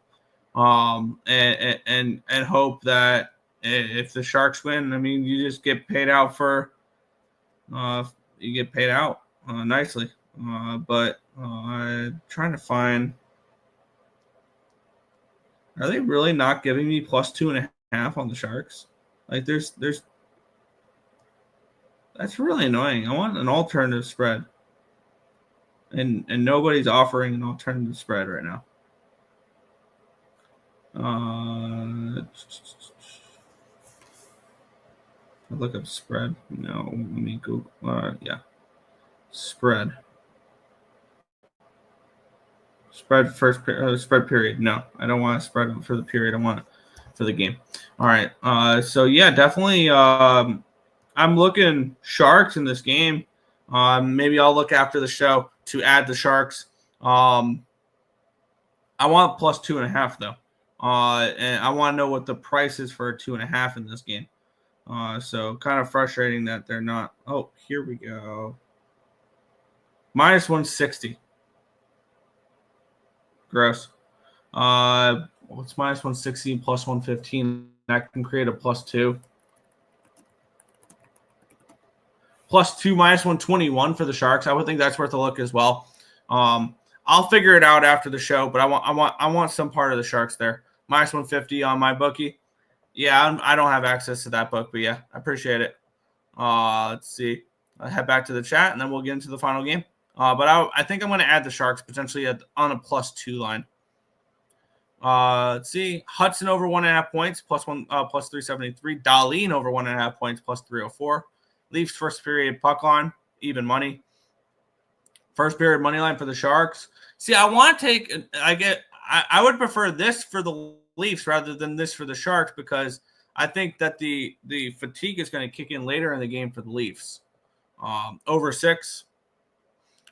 Speaker 3: And hope that if the Sharks win, I mean, you just get paid out for nicely. But I'm trying to find. Are they really not giving me plus 2.5 on the Sharks? Like there's that's really annoying. I want an alternative spread. And nobody's offering an alternative spread right now. Look up spread. No, let me Google. Yeah, spread. Spread first. Spread period. No, I don't want a spread for the period. I want it for the game. All right. So yeah, definitely. I'm looking Sharks in this game. Maybe I'll look after the show to add the Sharks. I want plus 2.5 though. And I want to know what the price is for a 2.5 in this game. So kind of frustrating that they're not. Oh, here we go. Minus 160. Gross. What's minus 160 plus 115? That can create a plus 2. Plus 2 minus 121 for the Sharks. I would think that's worth a look as well. I'll figure it out after the show, but I want some part of the Sharks there. Minus 150 on my bookie. Yeah, I don't have access to that book, but yeah, I appreciate it. Let's see. I'll head back to the chat, and then we'll get into the final game. But I think I'm going to add the Sharks potentially on a plus 2 line. Let's see. Hudson over 1.5 points, plus 373. Dahlin over 1.5 points, plus 304. Leafs first period puck line, even money. First period money line for the Sharks. See, I want to take. I would prefer this for the Leafs rather than this for the Sharks because I think that the fatigue is going to kick in later in the game for the Leafs. Over 6.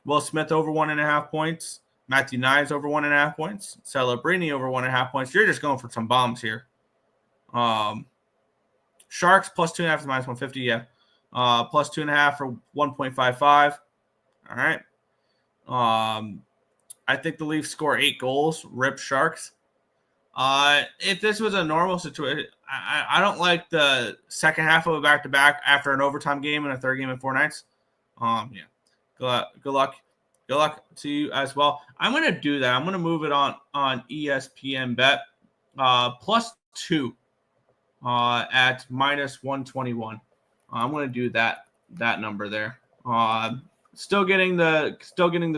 Speaker 3: Will Smith over 1.5 points. Matthew Knies over 1.5 points. Celebrini over 1.5 points. You're just going for some bombs here. Sharks plus 2.5 to minus 150. Yeah. Plus 2.5 for 1.55. All right. I think the Leafs score 8 goals. Rip Sharks. If this was a normal situation, I don't like the second half of a back-to-back after an overtime game and a third game in 4 nights. Yeah. Good luck to you as well. I'm going to do that. I'm going to move it on ESPN Bet +2 at -121. I'm going to do that number there. Still getting the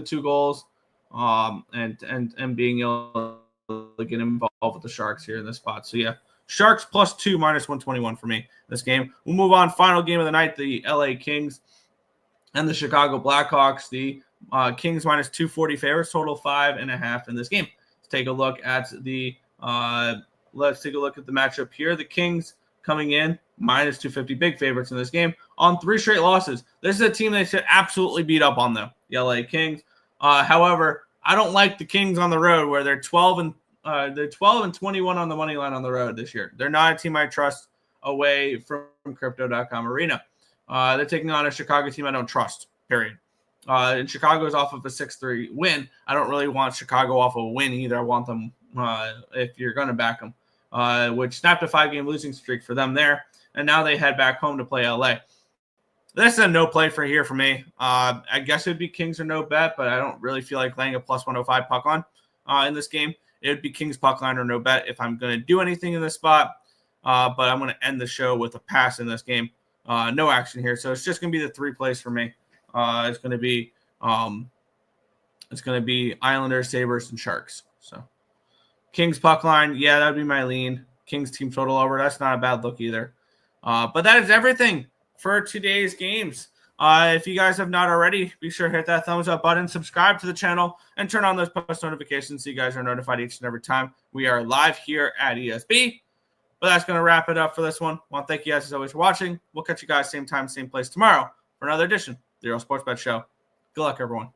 Speaker 3: 2 goals, and being able to get involved with the Sharks here in this spot. So yeah, Sharks +2 -121 for me this game. We'll move on. Final game of the night: the LA Kings and the Chicago Blackhawks. The Kings -240 favorites, total 5.5 in this game. Let's take a look at the matchup here. The Kings coming in -250, big favorites in this game on 3 straight losses. This is a team they should absolutely beat up on, though. The LA Kings. However, I don't like the Kings on the road, where they're 12 and 21 on the money line on the road this year. They're not a team I trust away from Crypto.com Arena. They're taking on a Chicago team I don't trust. Period. And Chicago is off of a 6-3 win. I don't really want Chicago off of a win either. I want them, if you're going to back them, which snapped a 5-game losing streak for them there. And now they head back home to play LA. This is a no play for me. I guess it would be Kings or no bet, but I don't really feel like laying a +105 puck line in this game. It would be Kings puck line or no bet if I'm going to do anything in this spot. But I'm going to end the show with a pass in this game. No action here. So it's just going to be the 3 plays for me. It's going to be Islanders, Sabres, and Sharks. So Kings puck line, yeah, that would be my lean. Kings team total over, that's not a bad look either. But that is everything for today's games. If you guys have not already, be sure to hit that thumbs up button, subscribe to the channel, and turn on those post notifications so you guys are notified each and every time we are live here at ESB. But that's going to wrap it up for this one. I want to thank you guys as always for watching. We'll catch you guys same time, same place tomorrow for another edition of the Earle Sports Bet Show. Good luck, everyone.